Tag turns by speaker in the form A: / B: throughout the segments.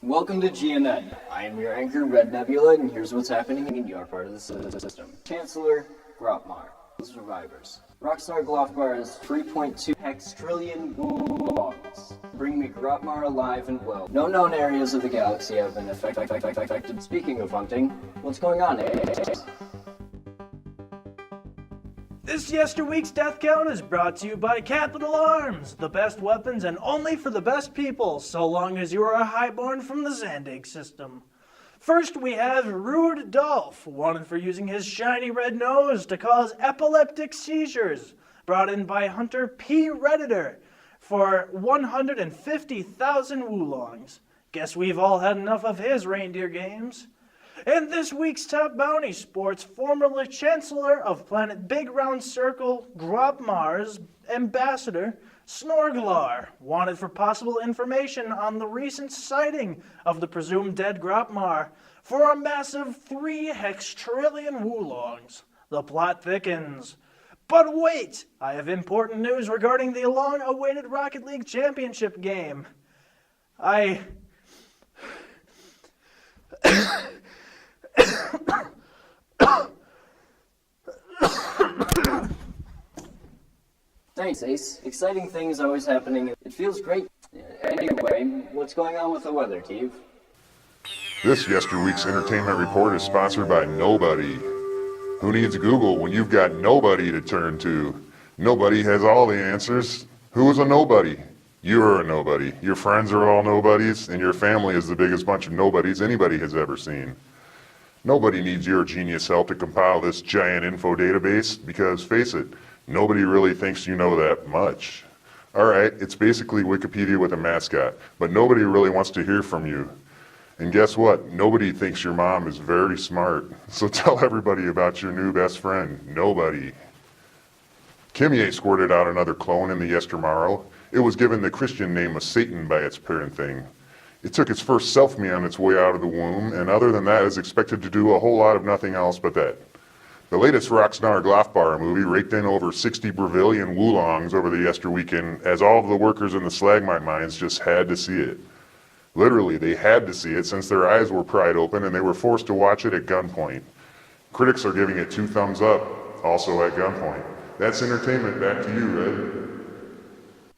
A: Welcome to GNN. I am your anchor, Red Nebula, and here's what's happening in your part of the system. Chancellor Grotmar. Survivors. Rockstar Glofbar has 3.2 hextrillion wulongs. Bring me Grotmar alive and well. No known areas of the galaxy have been affected. Speaking of hunting, what's going on,
B: This yesterweek's Death Count is brought to you by Capital Arms, the best weapons and only for the best people, so long as you are a highborn from the Zandig system. First we have Rude Dolph, wanted for using his shiny red nose to cause epileptic seizures, brought in by Hunter P. Redditor for 150,000 wulongs. Guess we've all had enough of his reindeer games. And this week's top bounty sports former Chancellor of planet Big Round Circle, Grotmar's ambassador, Snorglar, wanted for possible information on the recent sighting of the presumed dead Grotmar for a massive 3 hextrillion wulongs. The plot thickens. But wait! I have important news regarding the long-awaited Rocket League Championship game.
A: Thanks, Ace. Exciting things always happening. It feels great. Anyway, what's going on with the weather, Steve?
C: This yesterweek's entertainment report is sponsored by Nobody. Who needs Google when you've got nobody to turn to? Nobody has all the answers. Who is a nobody? You're a nobody. Your friends are all nobodies, and your family is the biggest bunch of nobodies anybody has ever seen. Nobody needs your genius help to compile this giant info database because, face it, nobody really thinks you know that much. Alright, it's basically Wikipedia with a mascot, but nobody really wants to hear from you. And guess what? Nobody thinks your mom is very smart. So tell everybody about your new best friend, Nobody. Kimye squirted out another clone in the Yestermorrow. It was given the Christian name of Satan by its parent thing. It took its first self-me on its way out of the womb, and other than that is expected to do a whole lot of nothing else but that. The latest Rockstar Glofbar movie raked in over 60 Brazilian wulongs over the Yester weekend, as all of the workers in the Slagmite mines just had to see it. Literally, they had to see it since their eyes were pried open and they were forced to watch it at gunpoint. Critics are giving it 2 thumbs up, also at gunpoint. That's entertainment. Back to you, Red.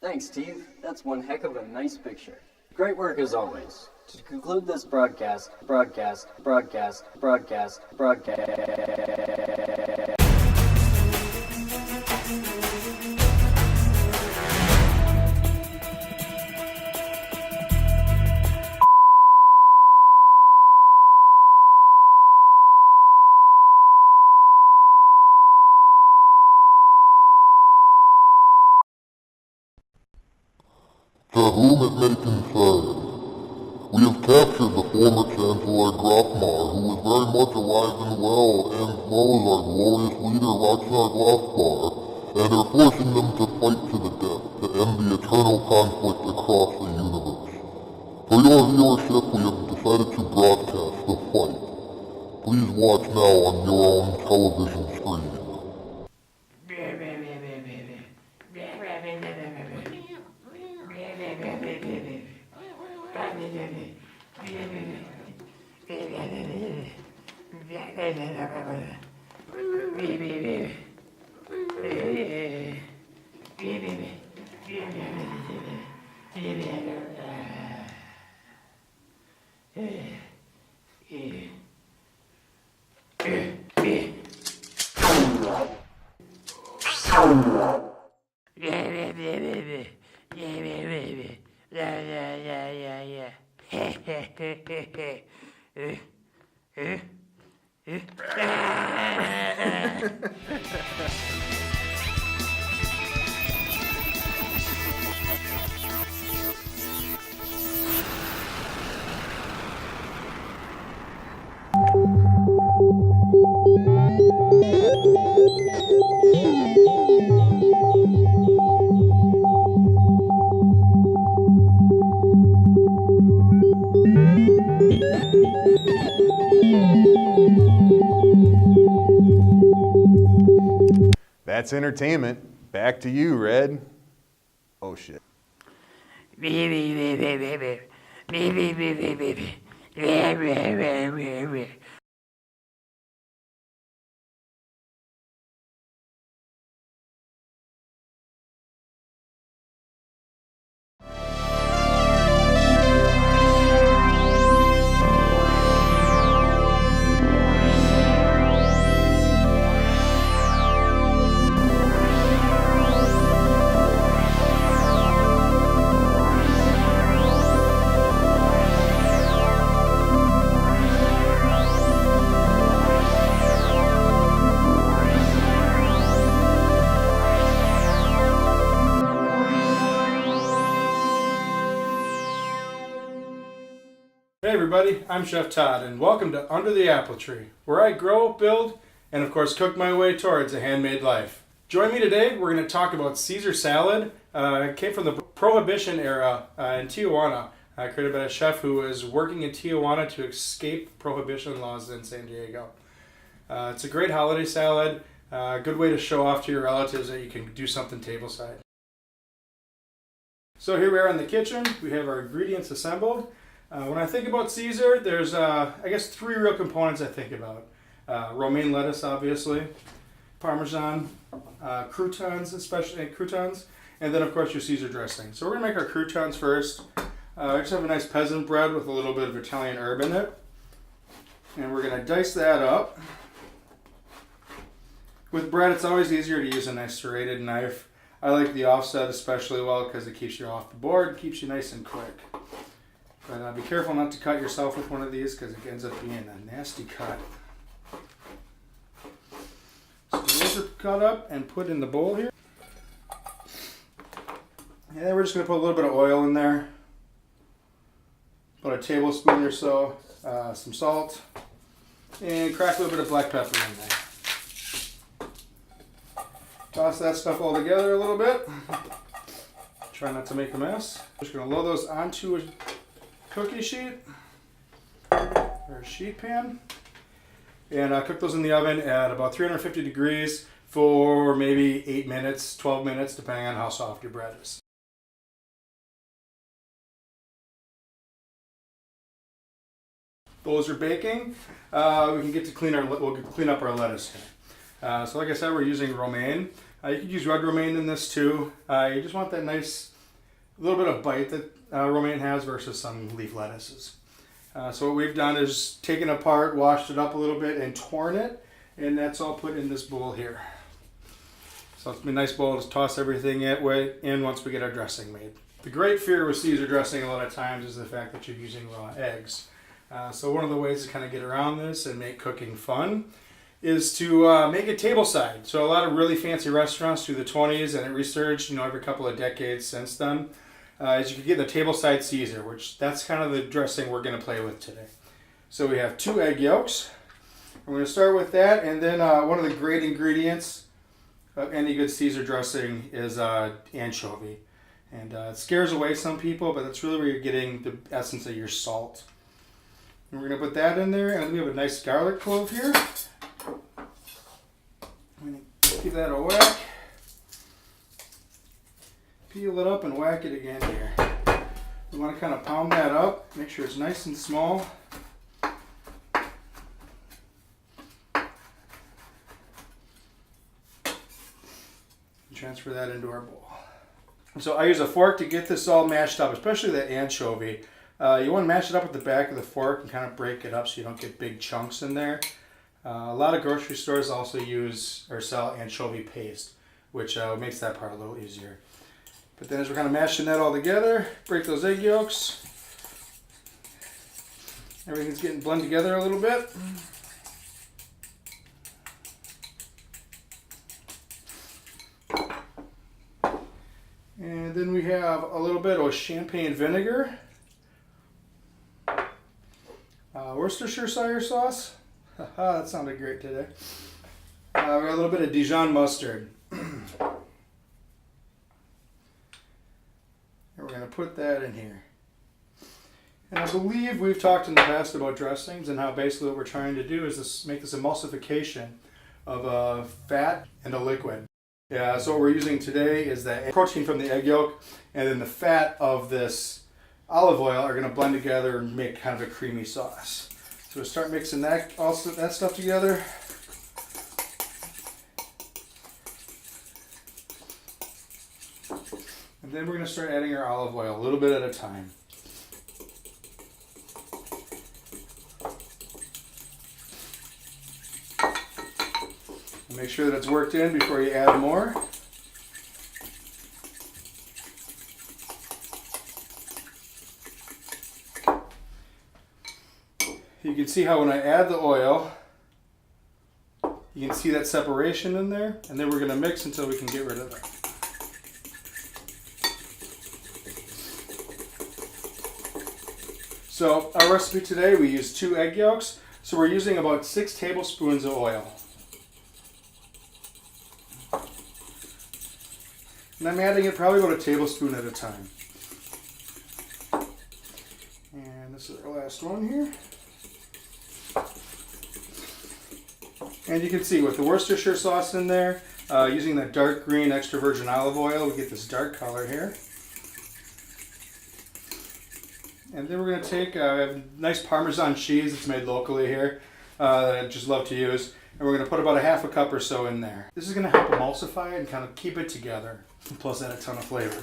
A: Thanks, Steve. That's one heck of a nice picture. Great work as always. To conclude this broadcast.
D: To whom it may concern, we have captured the former Chancellor Grotmar, who is very much alive and well, and follows our glorious leader Rockstar Glofbar, and are forcing them to fight to the death to end the eternal conflict across the universe. For your viewership, we have decided to broadcast the fight. Please watch now on your own television screen.
E: That's entertainment. Back to you, Red. Oh shit.
F: Hey everybody, I'm Chef Todd and welcome to Under the Apple Tree, where I grow, build, and of course cook my way towards a handmade life. Join me today, we're going to talk about Caesar salad. It came from the Prohibition era in Tijuana, created by a chef who was working in Tijuana to escape Prohibition laws in San Diego. It's a great holiday salad, a good way to show off to your relatives that you can do something tableside. So here we are in the kitchen, we have our ingredients assembled. When I think about Caesar, there's, I guess, three real components I think about. Romaine lettuce, obviously, Parmesan, croutons, especially croutons, and then, of course, your Caesar dressing. So we're going to make our croutons first. I just have a nice peasant bread with a little bit of Italian herb in it. And we're going to dice that up. With bread, it's always easier to use a nice serrated knife. I like the offset especially well because it keeps you off the board, keeps you nice and quick. But be careful not to cut yourself with one of these because it ends up being a nasty cut. So those are cut up and put in the bowl here. And then we're just going to put a little bit of oil in there. About a tablespoon or so, some salt, and crack a little bit of black pepper in there. Toss that stuff all together a little bit. Try not to make a mess. Just going to load those onto a cookie sheet or a sheet pan and cook those in the oven at about 350 degrees for maybe 8 minutes, 12 minutes, depending on how soft your bread is. Those are baking. We can get to we'll clean up our lettuce here. So like I said, we're using romaine. You could use red romaine in this too. You just want that nice little bit of bite that romaine has versus some leaf lettuces. So what we've done is taken apart, washed it up a little bit, and torn it, and that's all put in this bowl here. So it's a nice bowl to toss everything in once we get our dressing made. The great fear with Caesar dressing a lot of times is the fact that you're using raw eggs. So one of the ways to kind of get around this and make cooking fun is to make it tableside. So a lot of really fancy restaurants through the 20s, and it resurged, every couple of decades since then. Is you can get the tableside Caesar, which that's kind of the dressing we're going to play with today. So we have 2 egg yolks. We're going to start with that, and then one of the great ingredients of any good Caesar dressing is anchovy. And it scares away some people, but that's really where you're getting the essence of your salt. And we're going to put that in there, and we have a nice garlic clove here. I'm going to give that a whack. Peel it up and whack it again here. We want to kind of pound that up, make sure it's nice and small. And transfer that into our bowl. So I use a fork to get this all mashed up, especially the anchovy. You want to mash it up with the back of the fork and kind of break it up so you don't get big chunks in there. A lot of grocery stores also use or sell anchovy paste, which makes that part a little easier. But then as we're kind of mashing that all together, break those egg yolks. Everything's getting blended together a little bit. And then we have a little bit of champagne vinegar. Worcestershire sauce. Haha, that sounded great today. We got a little bit of Dijon mustard. And we're going to put that in here. And I believe we've talked in the past about dressings and how basically what we're trying to do is make this emulsification of a fat and a liquid. Yeah, so what we're using today is the protein from the egg yolk and then the fat of this olive oil are going to blend together and make kind of a creamy sauce. So we'll start mixing that stuff together. And then we're going to start adding our olive oil a little bit at a time. And make sure that it's worked in before you add more. You can see how when I add the oil, you can see that separation in there, and then we're going to mix until we can get rid of it. So our recipe today, we use 2 egg yolks, so we're using about 6 tablespoons of oil. And I'm adding it probably about a tablespoon at a time. And this is our last one here. And you can see with the Worcestershire sauce in there, using that dark green extra virgin olive oil, we get this dark color here. And then we're going to take a nice Parmesan cheese that's made locally here that I just love to use. And we're going to put about a half a cup or so in there. This is going to help emulsify it and kind of keep it together. Plus add a ton of flavor.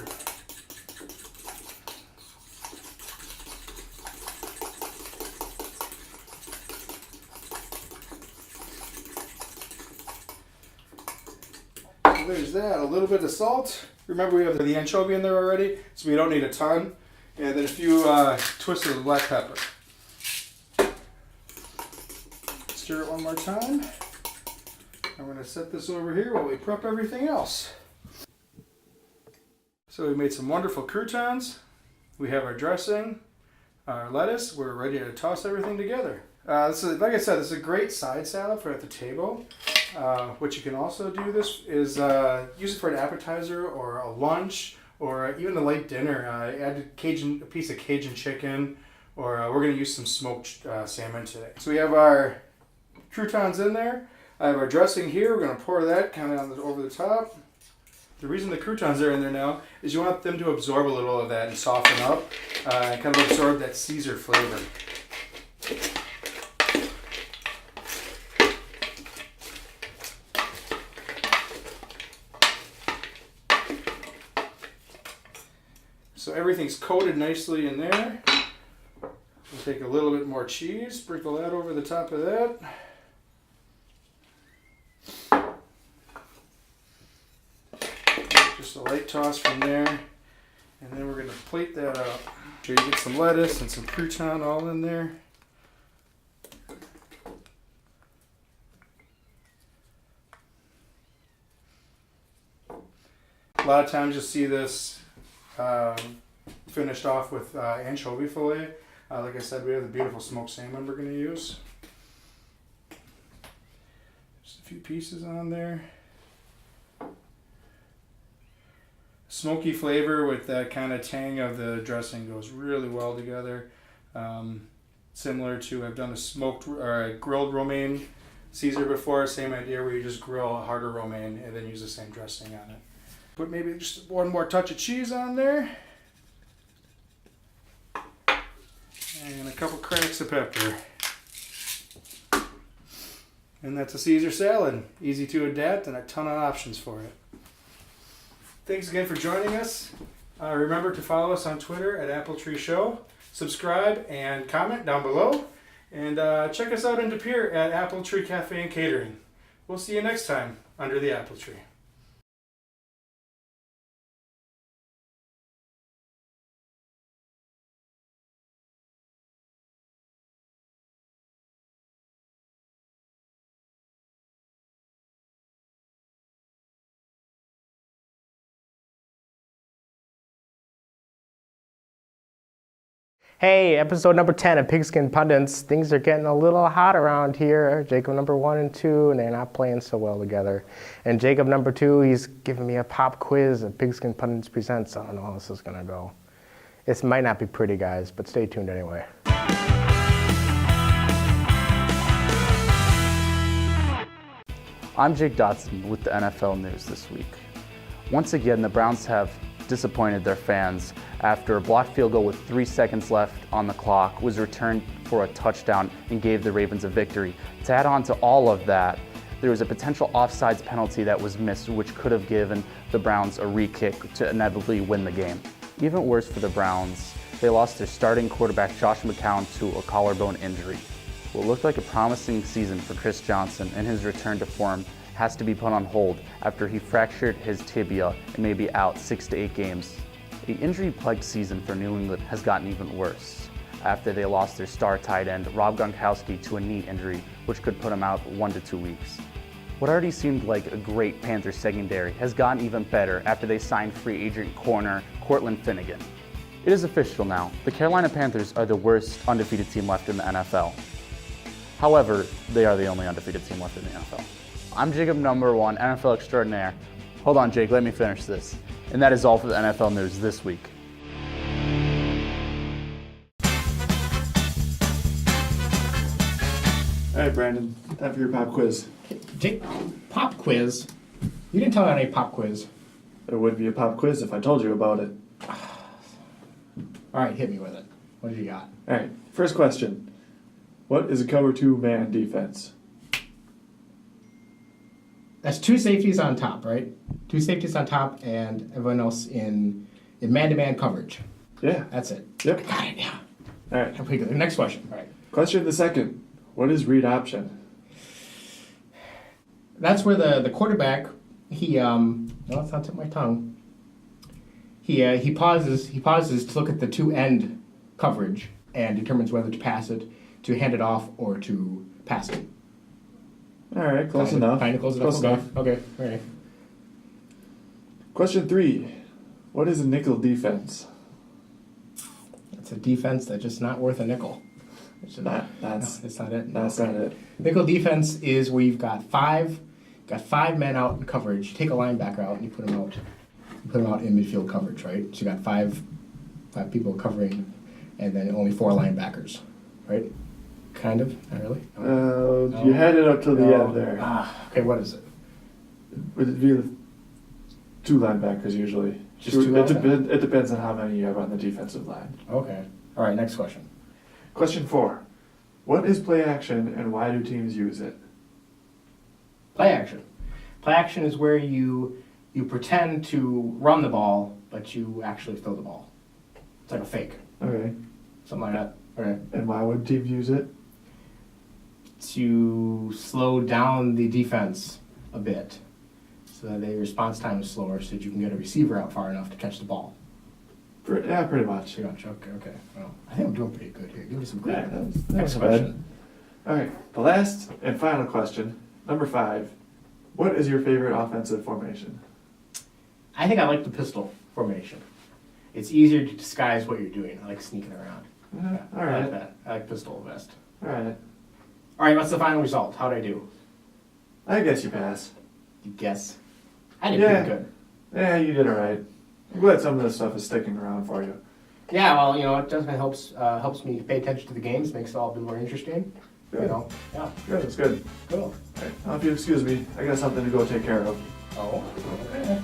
F: So there's that. A little bit of salt. Remember we have the anchovy in there already, so we don't need a ton. And then a few twists of black pepper. Stir it one more time. I'm going to set this over here while we prep everything else. So we made some wonderful croutons. We have our dressing, our lettuce. We're ready to toss everything together. Like I said, this is a great side salad for at the table. What you can also do this is use it for an appetizer or a lunch or even a late dinner. Add a piece of Cajun chicken, or we're going to use some smoked salmon today. So we have our croutons in there. I have our dressing here. We're going to pour that kind of over the top. The reason the croutons are in there now is you want them to absorb a little of that and soften up and kind of absorb that Caesar flavor. So everything's coated nicely in there. We'll take a little bit more cheese, sprinkle that over the top of that. Just a light toss from there. And then we're going to plate that up. So you get some lettuce and some crouton all in there. A lot of times you'll see this finished off with anchovy fillet. Like I said, we have the beautiful smoked salmon we're going to use. Just a few pieces on there. Smoky flavor with that kind of tang of the dressing goes really well together. Similar to, I've done a smoked or a grilled romaine Caesar before. Same idea where you just grill a harder romaine and then use the same dressing on it. Put maybe just one more touch of cheese on there. And a couple cracks of pepper. And that's a Caesar salad. Easy to adapt and a ton of options for it. Thanks again for joining us. Remember to follow us on Twitter at Apple Tree Show. Subscribe and comment down below. And check us out in De Pere at Apple Tree Cafe and Catering. We'll see you next time under the apple tree.
G: Hey, episode number 10 of Pigskin Pundits. Things are getting a little hot around here. Jacob number 1 and 2, and they're not playing so well together. And Jacob number 2, he's giving me a pop quiz of Pigskin Pundits Presents. I don't know how this is going to go. This might not be pretty, guys, but stay tuned anyway.
H: I'm Jake Dotson with the NFL News this week. Once again, the Browns have disappointed their fans after a blocked field goal with 3 seconds left on the clock was returned for a touchdown and gave the Ravens a victory. To add on to all of that, there was a potential offsides penalty that was missed, which could have given the Browns a re-kick to inevitably win the game. Even worse for the Browns, they lost their starting quarterback Josh McCown to a collarbone injury. What looked like a promising season for Chris Johnson and his return to form has to be put on hold after he fractured his tibia and may be out 6 to 8 games. The injury-plagued season for New England has gotten even worse after they lost their star tight end Rob Gronkowski to a knee injury, which could put him out 1 to 2 weeks. What already seemed like a great Panthers secondary has gotten even better after they signed free agent corner Cortland Finnegan. It is official now, the Carolina Panthers are the worst undefeated team left in the NFL. However, they are the only undefeated team left in the NFL. I'm Jacob number 1, NFL extraordinaire. Hold on, Jake, let me finish this. And that is all for the NFL news this week.
I: All right, Brandon, time for your pop quiz.
G: Jake, pop quiz? You didn't tell me about any pop quiz.
I: There would be a pop quiz if I told you about it.
G: All right, hit me with it. What do you got?
I: All right, first question. What is a cover 2 man defense?
G: That's 2 safeties on top, right? 2 safeties on top and everyone else in man-to-man coverage.
I: Yeah.
G: That's it.
I: Yep.
G: Got it, yeah.
I: All right.
G: Okay, good. Next question. All right.
I: Question the second. What is read option?
G: That's where the quarterback, no, it's not tip my tongue. He pauses to look at the 2 end coverage and determines whether to pass it, to hand it off, or to pass it.
I: All right, close enough.
G: Kind of close enough. Okay, all right.
I: Question 3. What is a nickel defense?
G: It's a defense that's just not worth a nickel.
I: That's
G: not it.
I: That's not it.
G: Nickel defense is where you've got five men out in coverage. You take a linebacker out and you put him out. You put him out in midfield coverage, right? So you got five people covering, and then only 4 linebackers, right? Kind of, not really. No.
I: You had it up till the end there.
G: Okay, what is it?
I: Would be 2 linebackers usually.
G: Just 2 linebackers?
I: It depends on how many you have on the defensive line.
G: Okay. All right, next question.
I: Question 4. What is play action and why do teams use it?
G: Play action. Play action is where you pretend to run the ball, but you actually throw the ball. It's like a fake.
I: Okay.
G: Something like that. Okay.
I: And why would teams use it?
G: To slow down the defense a bit so that their response time is slower so that you can get a receiver out far enough to catch the ball.
I: Yeah, pretty much.
G: Okay. Well, I think I'm doing pretty good here. Give me some credit.
I: Yeah, that
G: Next
I: was
G: question.
I: bad. All right, the last and final question, number 5. What is your favorite offensive formation?
G: I think I like the pistol formation. It's easier to disguise what you're doing. I like sneaking around.
I: All
G: I
I: right.
G: like that. I like pistol best.
I: All right.
G: All right, what's the final result? How'd I do?
I: I guess you pass.
G: You guess? I did pretty good.
I: Yeah, you did all right. I'm glad some of this stuff is sticking around for you.
G: Yeah, well, it definitely helps me pay attention to the games, makes it all a bit more interesting.
I: Good.
G: Yeah.
I: Good, that's good.
G: Cool.
I: All right, now if you excuse me, I got something to go take care of.
G: Oh, okay.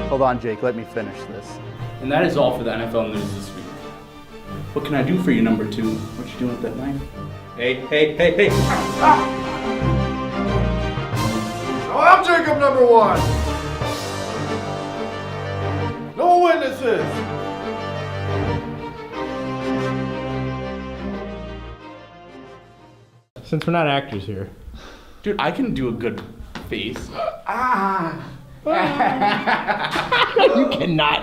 H: Hold on, Jake, let me finish this.
J: And that is all for the NFL news this week. What can I do for you, number 2? What you doing with that knife? Hey.
I: Oh, I'm Jacob number 1. No witnesses.
G: Since we're not actors here.
J: Dude, I can do a good face.
G: You cannot.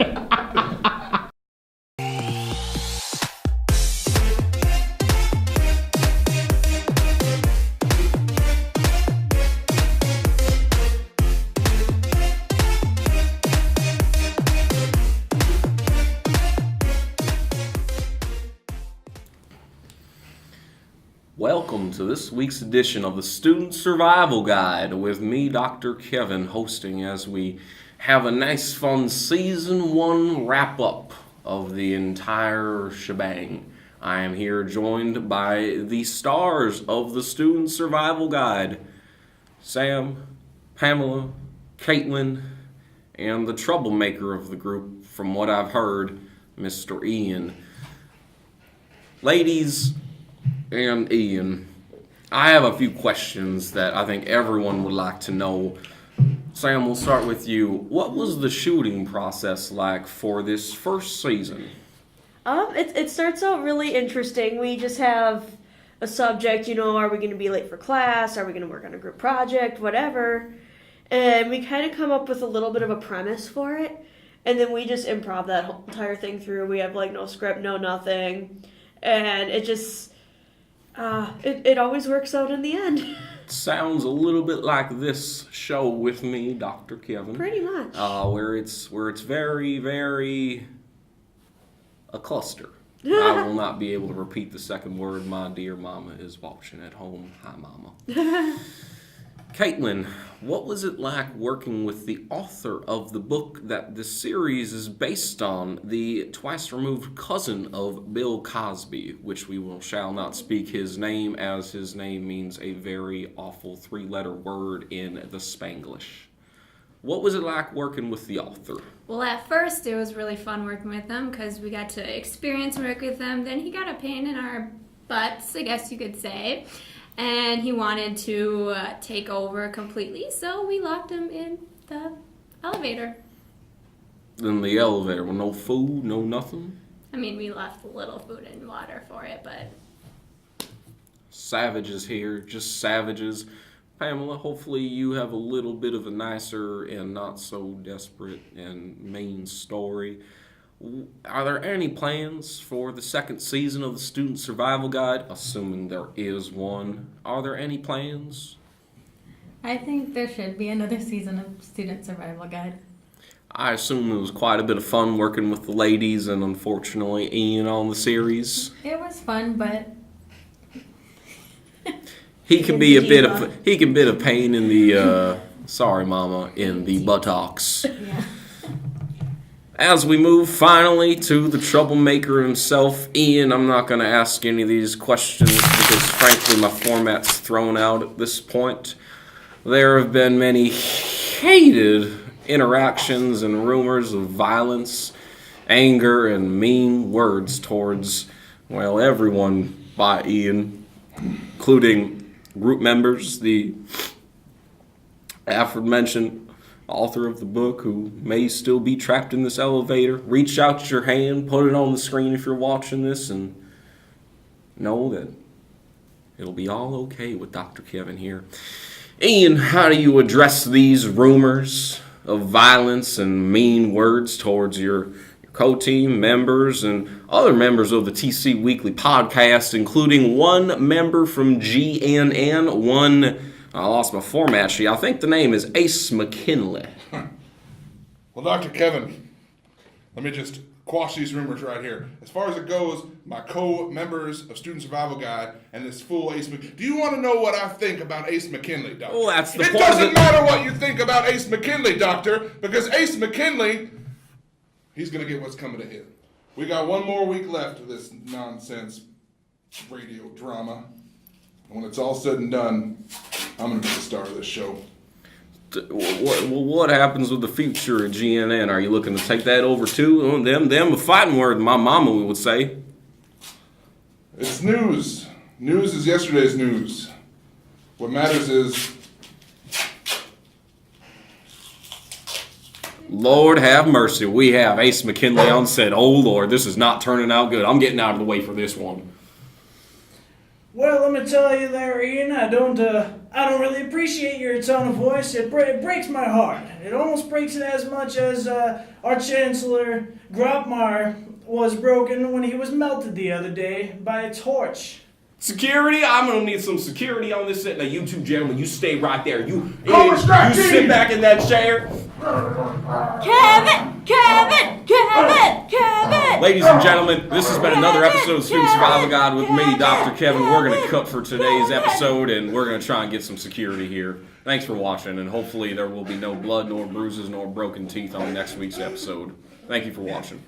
K: to this week's edition of the Student Survival Guide with me, Dr. Kevin, hosting as we have a nice fun Season 1 wrap-up of the entire shebang. I am here joined by the stars of the Student Survival Guide, Sam, Pamela, Caitlin, and the troublemaker of the group, from what I've heard, Mr. Ian. Ladies and Ian, I have a few questions that I think everyone would like to know. Sam, we'll start with you. What was the shooting process like for this first season?
L: It starts out really interesting. We just have a subject, are we going to be late for class? Are we going to work on a group project? Whatever. And we kind of come up with a little bit of a premise for it. And then we just improv that whole entire thing through. We have no script, no nothing. And it just, it always works out in the end.
K: Sounds a little bit like this show with me, Dr. Kevin.
L: Pretty much.
K: Where it's very, very a cluster. I will not be able to repeat the second word. My dear mama is watching at home. Hi, mama. Caitlin, what was it like working with the author of the book that the series is based on, the twice-removed cousin of Bill Cosby, which shall not speak his name, as his name means a very awful three-letter word in the Spanglish. What was it like working with the author?
M: Well, at first it was really fun working with him because we got to experience work with him. Then he got a pain in our butts, I guess you could say. And he wanted to take over completely, so we locked him in the elevator.
K: In the elevator, with no food, no nothing?
M: I mean, we left a little food and water for it, but...
K: Savages here, just savages. Pamela, hopefully you have a little bit of a nicer and not so desperate and mean story. Are there any plans for the second season of the Student Survival Guide? Assuming there is one. Are there any plans?
N: I think there should be another season of Student Survival Guide.
K: I assume it was quite a bit of fun working with the ladies and unfortunately Ian on the series.
N: It was fun, but
K: he can be a bit of pain in the sorry mama, in the buttocks.
N: Yeah.
K: As we move finally to the troublemaker himself, Ian, I'm not going to ask any of these questions because frankly my format's thrown out at this point. There have been many hated interactions and rumors of violence, anger, and mean words towards, everyone by Ian, including group members, the aforementioned author of the book who may still be trapped in this elevator. Reach out your hand, put it on the screen if you're watching this, and know that it'll be all okay with Dr. Kevin here. Ian, how do you address these rumors of violence and mean words towards your co-team members and other members of the TC Weekly podcast, including one member from GNN, I lost my format sheet. I think the name is Ace McKinley.
O: Well, Dr. Kevin, let me just quash these rumors right here. As far as it goes, my co-members of Student Survival Guide and this fool Ace McKinley. Do you want to know what I think about Ace McKinley, Doctor?
K: Well, that's the
O: point. It doesn't matter what you think about Ace McKinley, Doctor, because Ace McKinley, he's going to get what's coming to him. We got one more week left of this nonsense radio drama. And when it's all said and done, I'm going to be the star of this show.
K: What happens with the future of GNN? Are you looking to take that over too? Them a fighting word, my mama would say.
O: It's news. News is yesterday's news. What matters is...
K: Lord have mercy. We have Ace McKinley on set. Oh Lord, this is not turning out good. I'm getting out of the way for this one.
B: Well, let me tell you there, Ian, I don't really appreciate your tone of voice. It breaks my heart. It almost breaks it as much as our Chancellor Grobmar was broken when he was melted the other day by a torch.
K: Security, I'm gonna need some security on this set. Now, you two gentlemen, you stay right there. You
O: Cobra Strike
K: sit back in that chair.
M: Kevin!
L: Kevin!
K: Ladies and gentlemen, this has been another episode of Student Survival Guide with me, Dr. Kevin. We're going to cut for today's episode, and we're going to try and get some security here. Thanks for watching, and hopefully there will be no blood, nor bruises, nor broken teeth on next week's episode. Thank you for watching.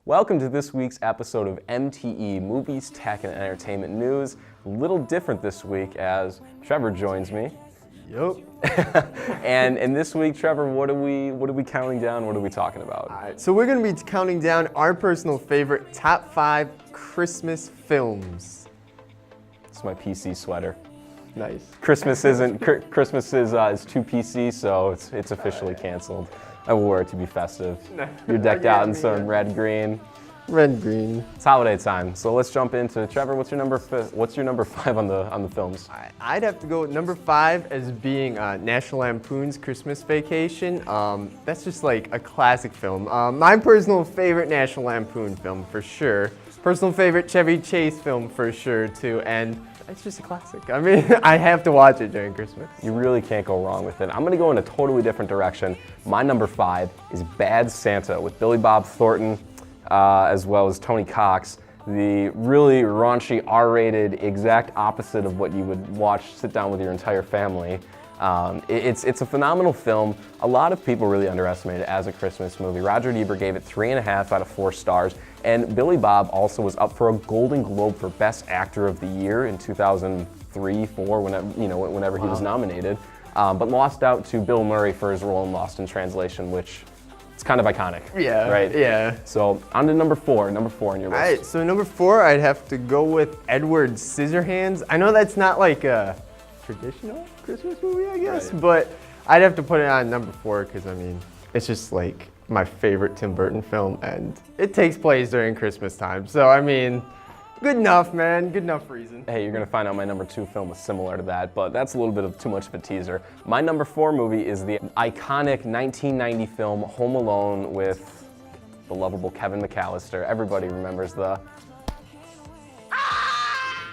P: Welcome to this week's episode of MTE, Movies, Tech, and Entertainment News. A little different this week as Trevor joins me.
G: Yup.
P: and this week, Trevor, what are we counting down? What are we talking about?
Q: All right, so we're going to be counting down our personal favorite top 5 Christmas films.
P: It's my PC sweater.
Q: Nice.
P: Christmas is too PC, so it's officially canceled. I wore it to be festive. You're decked out in some red, green.
Q: Red, green.
P: It's holiday time, so let's jump into Trevor. What's your number 5 on the films?
Q: I'd have to go with number 5 as being National Lampoon's Christmas Vacation. That's just like a classic film. My personal favorite National Lampoon film for sure. Personal favorite Chevy Chase film for sure too, and it's just a classic. I mean, I have to watch it during Christmas.
P: You really can't go wrong with it. I'm gonna go in a totally different direction. My number 5 is Bad Santa with Billy Bob Thornton, as well as Tony Cox. The really raunchy, R-rated, exact opposite of what you would watch, sit down with your entire family. It's a phenomenal film. A lot of people really underestimate it as a Christmas movie. Roger Ebert gave it 3.5 out of 4 stars. And Billy Bob also was up for a Golden Globe for Best Actor of the Year in 2003-4, whenever he was nominated, but lost out to Bill Murray for his role in Lost in Translation, which it's kind of iconic.
Q: Yeah.
P: Right.
Q: Yeah.
P: So on to number 4 on your list.
Q: All right. So number 4, I'd have to go with Edward Scissorhands. I know that's not like a traditional Christmas movie, I guess, but I'd have to put it on number 4 because I mean, it's just like my favorite Tim Burton film, and it takes place during Christmas time. So I mean, good enough, man. Good enough reason.
P: Hey, you're gonna find out my number 2 film is similar to that, but that's a little bit of too much of a teaser. My number 4 movie is the iconic 1990 film Home Alone with the lovable Kevin McAllister. Everybody remembers the.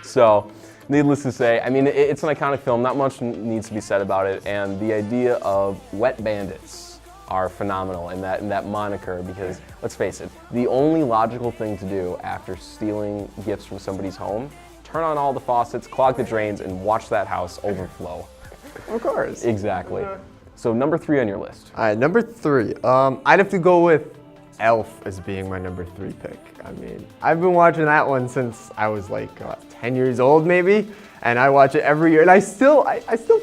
P: So, needless to say, I mean, it's an iconic film. Not much needs to be said about it, and the idea of wet bandits are phenomenal in that moniker, because let's face it, the only logical thing to do after stealing gifts from somebody's home, turn on all the faucets, clog the drains, and watch that house overflow.
Q: Of course.
P: Exactly. So number 3 on your list.
Q: All right, number 3. I'd have to go with Elf as being my number 3 pick. I mean, I've been watching that one since I was like 10 years old maybe, and I watch it every year, and I still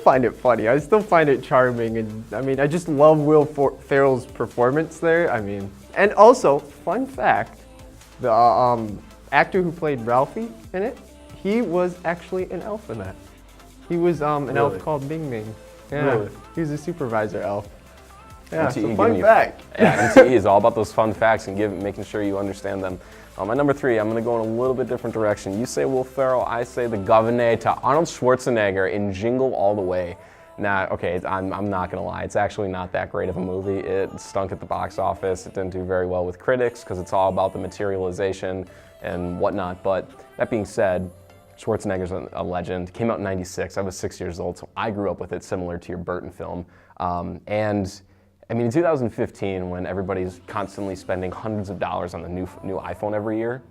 Q: find it funny. I still find it charming, and I mean, I just love Will Ferrell's performance there. I mean, and also, fun fact, the actor who played Ralphie in it, he was actually an elf in that. He was an elf called Bing Bing. Yeah,
P: Really?
Q: He was a supervisor elf. Yeah,
P: MTE
Q: so fun
P: giving
Q: fact.
P: Yeah, MTE is all about those fun facts and making sure you understand them. My number 3, I'm going to go in a little bit different direction. You say Will Ferrell, I say the Governor to Arnold Schwarzenegger in Jingle All the Way. Now, okay, I'm not going to lie. It's actually not that great of a movie. It stunk at the box office. It didn't do very well with critics because it's all about the materialization and whatnot. But that being said, Schwarzenegger's a legend. Came out in '96. I was 6 years old, so I grew up with it, similar to your Burton film. And I mean, in 2015, when everybody's constantly spending hundreds of dollars on the new iPhone every year,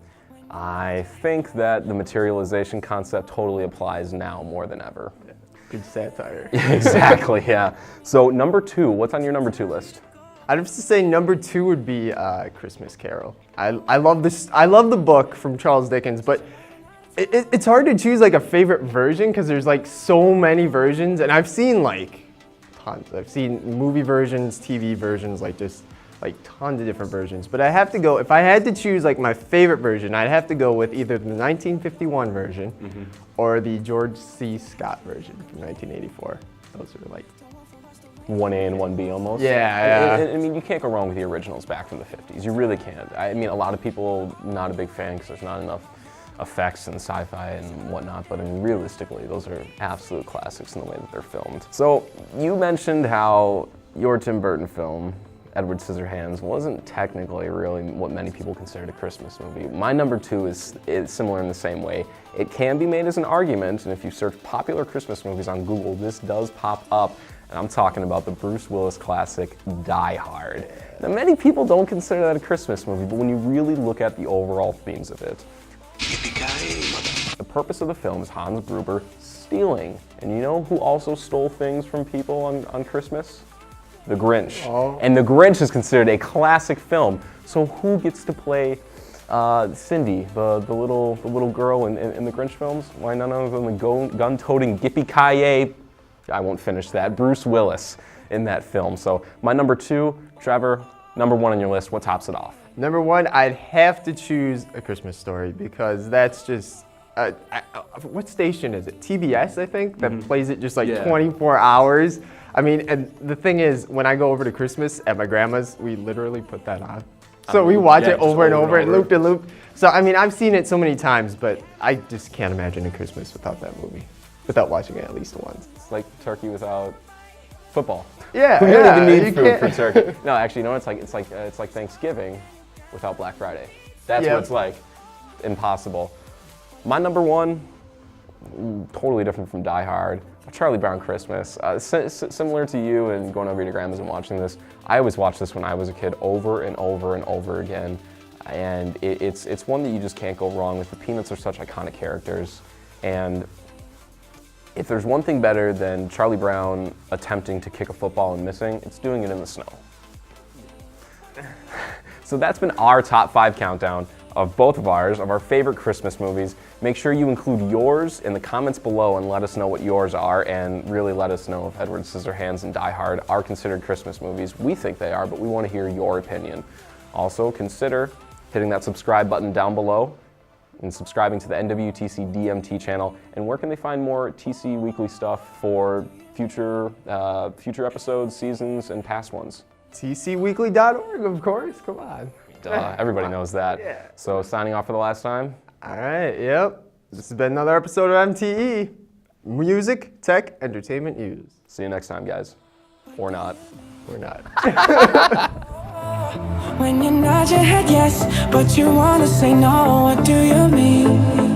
P: I think that the materialization concept totally applies now more than ever.
Q: Yeah, good satire.
P: Exactly, yeah. So number 2, what's on your number 2 list?
Q: I'd have to say number 2 would be Christmas Carol. I love this. I love the book from Charles Dickens, but it's hard to choose like a favorite version because there's like so many versions, and I've seen like tons. I've seen movie versions, TV versions, like just like tons of different versions. But I have to go, if I had to choose like my favorite version, I'd have to go with either the 1951 version or the George C. Scott version from 1984. Those are like
P: 1A and 1B almost.
Q: Yeah, yeah.
P: I mean, you can't go wrong with the originals back from the 50s. You really can't. I mean, a lot of people not a big fan because there's not enough effects and sci-fi and whatnot, but I mean, realistically, those are absolute classics in the way that they're filmed. So you mentioned how your Tim Burton film, Edward Scissorhands, wasn't technically really what many people considered a Christmas movie. My number 2 is similar in the same way. It can be made as an argument, and if you search popular Christmas movies on Google, this does pop up, and I'm talking about the Bruce Willis classic, Die Hard. Now, many people don't consider that a Christmas movie, but when you really look at the overall themes of it, the purpose of the film is Hans Gruber stealing. And you know who also stole things from people on Christmas? The Grinch.
Q: Oh.
P: And The Grinch is considered a classic film. So who gets to play Cindy, the little girl in the Grinch films? Why none other than the gun-toting Yippee-ki-yay, I won't finish that, Bruce Willis in that film. So my number 2, Trevor, number 1 on your list, what tops it off?
Q: Number 1, I'd have to choose A Christmas Story because that's just, what station is it? TBS, I think, that plays it just like 24 hours. I mean, and the thing is, when I go over to Christmas at my grandma's, we literally put that on. So we watch it over and over and loop to loop. So, I mean, I've seen it so many times, but I just can't imagine a Christmas without that movie, without watching it at least once.
P: It's like turkey without football.
Q: Yeah,
P: we don't even
Q: you
P: need food for
Q: can't-
P: turkey. No, actually, you know what? It's like Thanksgiving without Black Friday. That's what it's like. Impossible. My number 1, totally different from Die Hard. Charlie Brown Christmas. Similar to you and going over to your grandma's and watching this, I always watched this when I was a kid over and over and over again. And it's one that you just can't go wrong with. The Peanuts are such iconic characters. And if there's one thing better than Charlie Brown attempting to kick a football and missing, it's doing it in the snow. So that's been our top 5 countdown of both of ours, of our favorite Christmas movies. Make sure you include yours in the comments below and let us know what yours are, and really let us know if Edward Scissorhands and Die Hard are considered Christmas movies. We think they are, but we want to hear your opinion. Also, consider hitting that subscribe button down below and subscribing to the NWTC DMT channel. And where can they find more TC Weekly stuff for future episodes, seasons, and past ones?
Q: TCweekly.org, of course, come on.
P: Duh, everybody knows that.
Q: Yeah.
P: So signing off for the last time.
Q: All right, yep. This has been another episode of MTE. Music, tech, entertainment news.
P: See you next time, guys. Or not.
Q: Or not.
R: When you nod your head yes, but you wanna say no, what do you mean?